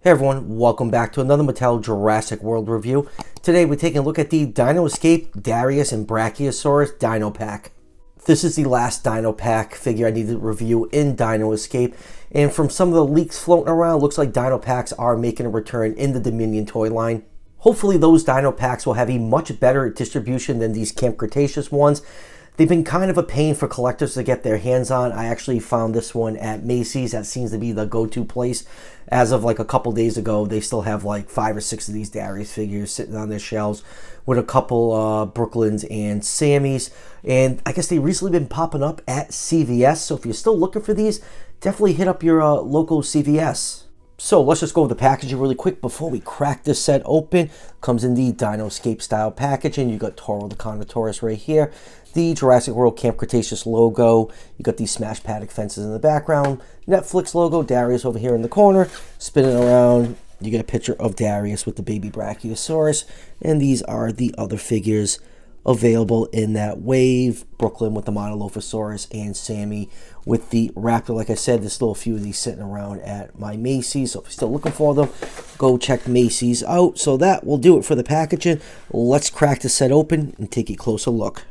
Hey everyone, welcome back to another Mattel Jurassic World review. Today we're taking a look at the Dino Escape Darius and Brachiosaurus Dino Pack. This is the last Dino Pack figure I need to review in Dino Escape, and from some of the leaks floating around, looks like Dino Packs are making a return in the Dominion toy line. Hopefully those Dino Packs will have a much better distribution than these Camp Cretaceous ones. They've been kind of a pain for collectors to get their hands on. I actually found this one at Macy's. That seems to be the go-to place. As of like a couple days ago, they still have like 5 or 6 of these Darius figures sitting on their shelves with a couple Brooklyns and Sammys. And I guess they've recently been popping up at CVS. So if you're still looking for these, definitely hit up your local CVS. So let's just go over the packaging really quick before we crack this set open. Comes in the Dino Escape style packaging. You got Toro the Carnotaurus right here. The Jurassic World Camp Cretaceous logo. You got these smash paddock fences in the background. Netflix logo. Darius over here in the corner. Spinning around. You get a picture of Darius with the baby Brachiosaurus. And these are the other figures available in that wave. Brooklyn with the Monolophosaurus and Sammy with the Raptor. Like I said, there's still a few of these sitting around at my Macy's, so if you're still looking for them, go check Macy's out. So that will do it for the packaging. Let's crack the set open and take a closer look.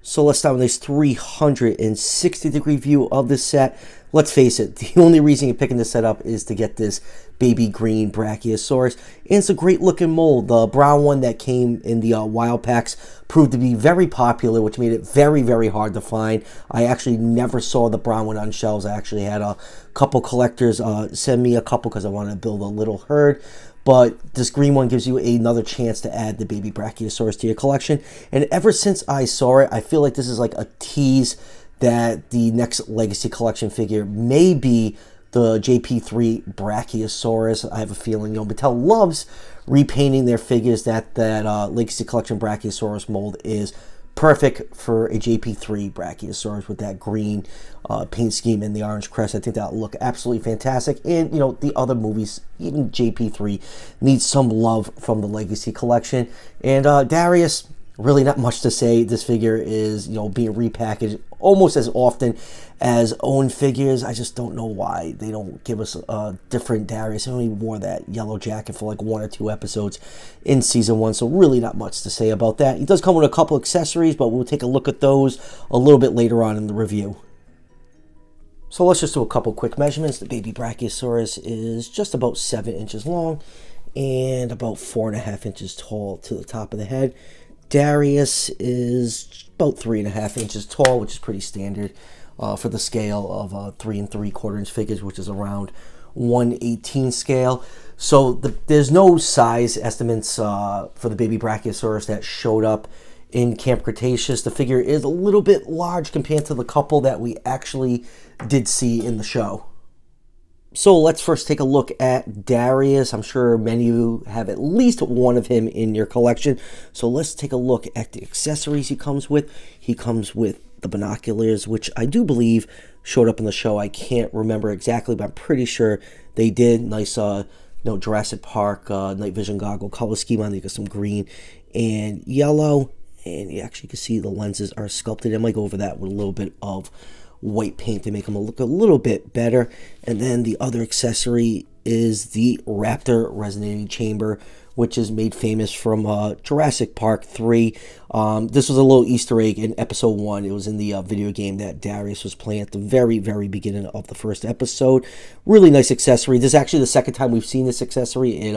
So let's start with this 360-degree view of this set. Let's face it, the only reason you're picking this set up is to get this baby green Brachiosaurus. And it's a great looking mold. The brown one that came in the wild packs proved to be very popular, which made it very, very hard to find. I actually never saw the brown one on shelves. I actually had a couple collectors send me a couple because I wanted to build a little herd. But this green one gives you another chance to add the baby Brachiosaurus to your collection. And ever since I saw it, I feel like this is like a tease that the next Legacy Collection figure may be the JP3 Brachiosaurus. I have a feeling, Mattel loves repainting their figures. That Legacy Collection Brachiosaurus mold is perfect for a JP3 Brachiosaurus with that green paint scheme and the orange crest. I think that'll look absolutely fantastic. And, the other movies, even JP3, needs some love from the Legacy Collection. And Darius, really not much to say. This figure is, being repackaged almost as often as Owen figures. I just don't know why they don't give us a different Darius. He only wore that yellow jacket for like 1 or 2 episodes in season 1, so really not much to say about that. He does come with a couple accessories, but we'll take a look at those a little bit later on in the review. So let's just do a couple quick measurements. The baby Brachiosaurus is just about 7 inches long and about 4.5 inches tall to the top of the head. Darius is about 3.5 inches tall, which is pretty standard for the scale of 3 3/4 inch figures, which is around 1/18 scale. So there's no size estimates for the baby Brachiosaurus that showed up in Camp Cretaceous. The figure is a little bit large compared to the couple that we actually did see in the show. So let's first take a look at Darius. I'm sure many of you have at least one of him in your collection. So let's take a look at the accessories he comes with. He comes with the binoculars, which I do believe showed up in the show. I can't remember exactly, but I'm pretty sure they did. Nice, Jurassic Park night vision goggle color scheme on. You got some green and yellow, and you actually can see the lenses are sculpted. I might go over that with a little bit of white paint to make them look a little bit better. And then the other accessory is the Raptor resonating chamber, which is made famous from Jurassic Park 3. This was a little Easter egg in episode 1. It was in the video game that Darius was playing at the very, very beginning of the first episode. Really nice accessory. This is actually the second time we've seen this accessory. It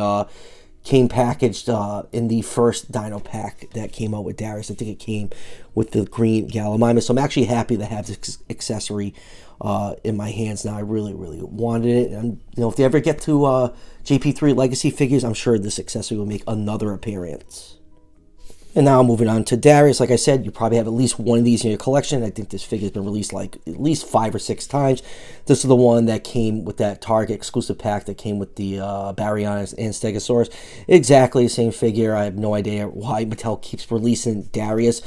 came packaged in the first Dino pack that came out with Darius. I think it came with the green Gallimimus. So I'm actually happy to have this accessory in my hands now. I really, really wanted it. And, if they ever get to JP3 Legacy figures, I'm sure this accessory will make another appearance. And now moving on to Darius. Like I said, you probably have at least one of these in your collection. I think this figure has been released like at least 5 or 6 times. This is the one that came with that Target exclusive pack that came with the Baryonyx and Stegosaurus. Exactly the same figure. I have no idea why Mattel keeps releasing Darius.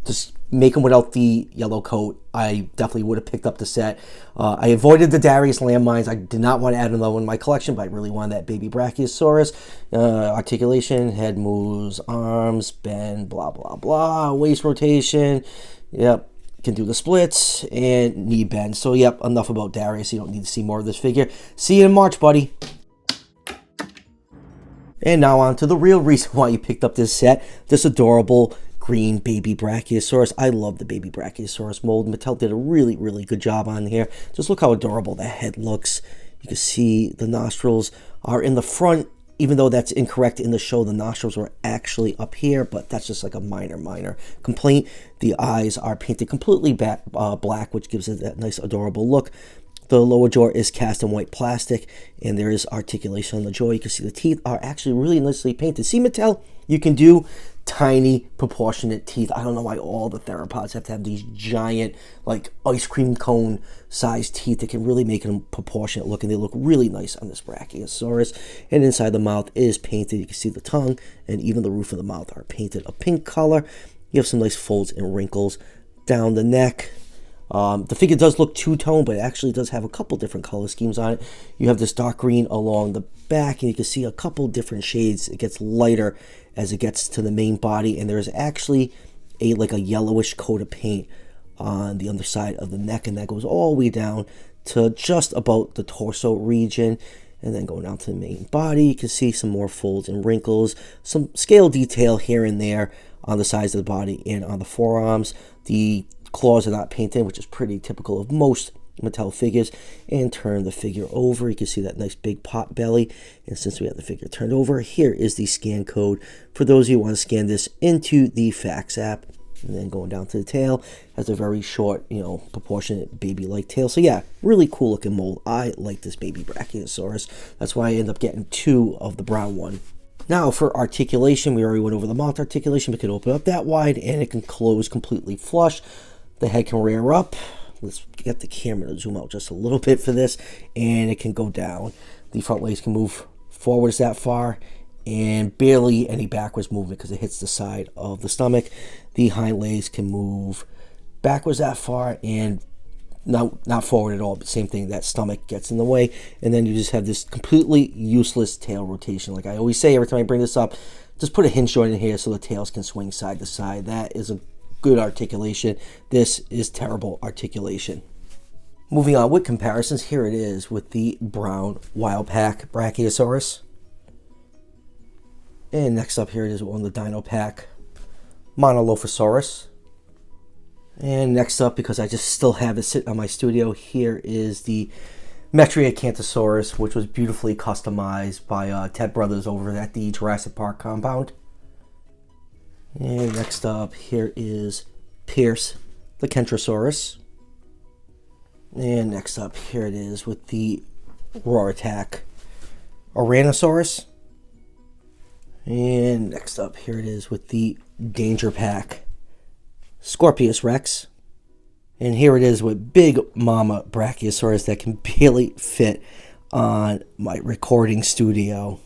Just make him without the yellow coat. I definitely would have picked up the set. I avoided the Darius landmines. I did not want to add another one in my collection, but I really wanted that baby Brachiosaurus. Articulation, head moves, arms, bend, blah, blah, blah. Waist rotation. Yep. Can do the splits and knee bend. So, yep, enough about Darius. You don't need to see more of this figure. See you in March, buddy. And now on to the real reason why you picked up this set, this adorable green baby Brachiosaurus. I love the baby Brachiosaurus mold. Mattel did a really, really good job on here. Just look how adorable the head looks. You can see the nostrils are in the front, even though that's incorrect in the show. The nostrils were actually up here, but that's just like a minor complaint. The eyes are painted completely black, which gives it that nice adorable look. The lower jaw is cast in white plastic, and there is articulation on the jaw. You can see the teeth are actually really nicely painted. See, Mattel, you can do tiny proportionate teeth. I don't know why all the theropods have to have these giant, like ice cream cone sized teeth that can really make them proportionate look, and they look really nice on this Brachiosaurus. And inside the mouth is painted. You can see the tongue and even the roof of the mouth are painted a pink color. You have some nice folds and wrinkles down the neck. The figure does look two-tone, but it actually does have a couple different color schemes on it. You have this dark green along the back, and you can see a couple different shades. It gets lighter as it gets to the main body, and there's actually like a yellowish coat of paint on the underside of the neck, and that goes all the way down to just about the torso region. And then going down to the main body, you can see some more folds and wrinkles, some scale detail here and there on the sides of the body and on the forearms. The claws are not painted, which is pretty typical of most Mattel figures. And turn the figure over, you can see that nice big pot belly. And since we have the figure turned over, here is the scan code for those of you who want to scan this into the fax app. And then going down to the tail, has a very short, proportionate baby-like tail. So yeah, really cool looking mold. I like this baby Brachiosaurus. That's why I end up getting 2 of the brown one. Now for articulation, we already went over the mouth articulation. We can open up that wide, and it can close completely flush. The head can rear up. Let's get the camera to zoom out just a little bit for this, and it can go down. The front legs can move forwards that far, and barely any backwards movement because it hits the side of the stomach. The hind legs can move backwards that far, and not forward at all, but same thing, that stomach gets in the way. And then you just have this completely useless tail rotation. Like I always say every time I bring this up, just put a hinge joint in here so the tails can swing side to side. That is a good articulation. This is terrible articulation. Moving on with comparisons, here it is with the brown wild pack Brachiosaurus. And next up, here it is on the Dino pack Monolophosaurus. And next up, because I just still have it sitting on my studio, here is the Metriacanthosaurus, which was beautifully customized by Ted Brothers over at the Jurassic Park compound. And next up, here is Pierce the Kentrosaurus. And next up, here it is with the Roar Attack Ouranosaurus. And next up, here it is with the Danger Pack Scorpius Rex. And here it is with Big Mama Brachiosaurus that can barely fit on my recording studio.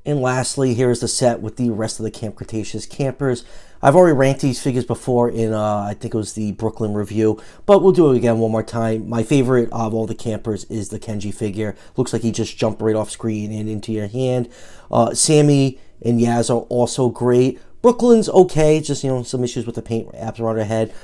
And lastly, here's the set with the rest of the Camp Cretaceous campers. I've already ranked these figures before in, I think it was the Brooklyn review, but we'll do it again one more time. My favorite of all the campers is the Kenji figure. Looks like he just jumped right off screen and into your hand. Sammy and Yaz are also great. Brooklyn's okay, just, some issues with the paint apps around her head.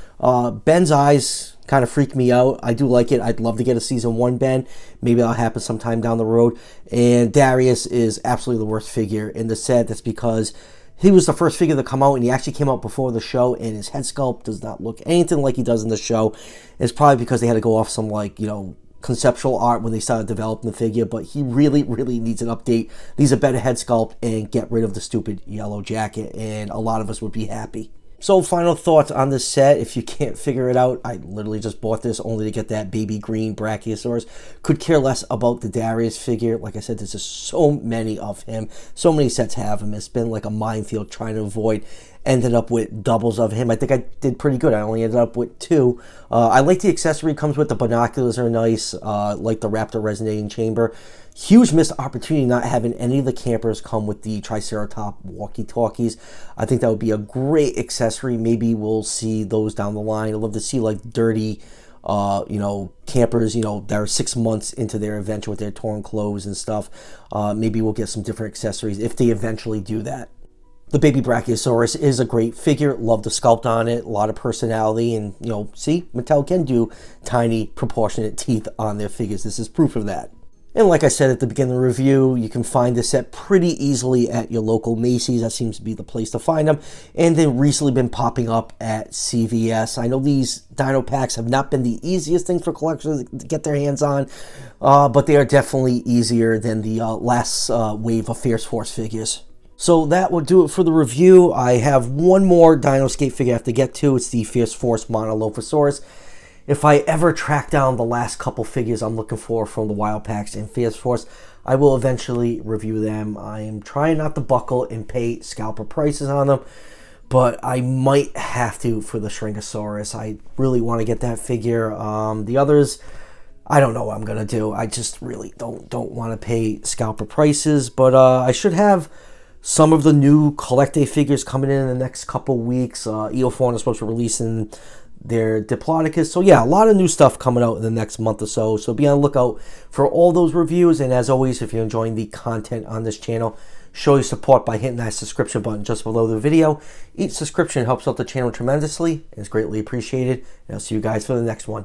Ben's eyes kind of freak me out. I do like it. I'd love to get a season 1 Ben. Maybe that'll happen sometime down the road. And Darius is absolutely the worst figure in the set. That's because he was the first figure to come out, and he actually came out before the show, and his head sculpt does not look anything like he does in the show. It's probably because they had to go off some, conceptual art when they started developing the figure, but he really, really needs an update. Needs a better head sculpt and get rid of the stupid yellow jacket, and a lot of us would be happy. So final thoughts on this set. If you can't figure it out, I literally just bought this only to get that baby green Brachiosaurus. Could care less about the Darius figure. Like I said, there's just so many of him. So many sets have him. It's been like a minefield trying to avoid. Ended up with doubles of him. I think I did pretty good. I only ended up with 2. I like the accessory comes with. The binoculars are nice. Like the Raptor resonating chamber. Huge missed opportunity not having any of the campers come with the Triceratop walkie-talkies. I think that would be a great accessory. Maybe we'll see those down the line. I'd love to see dirty, campers, that are 6 months into their adventure with their torn clothes and stuff. Maybe we'll get some different accessories if they eventually do that. The baby Brachiosaurus is a great figure. Love the sculpt on it. A lot of personality. And, see, Mattel can do tiny, proportionate teeth on their figures. This is proof of that. And like I said at the beginning of the review, you can find this set pretty easily at your local Macy's. That seems to be the place to find them. And they've recently been popping up at CVS. I know these Dino packs have not been the easiest things for collectors to get their hands on, but they are definitely easier than the last wave of Fierce Force figures. So that will do it for the review. I have one more Dinoscape figure I have to get to. It's the Fierce Force Monolophosaurus. If I ever track down the last couple figures I'm looking for from the Wild Packs and Fierce Force, I will eventually review them. I am trying not to buckle and pay scalper prices on them, but I might have to for the Shrinkosaurus. I really want to get that figure. The others, I don't know what I'm going to do. I just really don't want to pay scalper prices, but I should have some of the new Collect Day figures coming in the next couple weeks. Eofauna is supposed to release in their Diplodocus. So yeah, a lot of new stuff coming out in the next month or so. So be on the lookout for all those reviews. And as always, if you're enjoying the content on this channel, show your support by hitting that subscription button just below the video. Each subscription helps out the channel tremendously and is greatly appreciated. And I'll see you guys for the next one.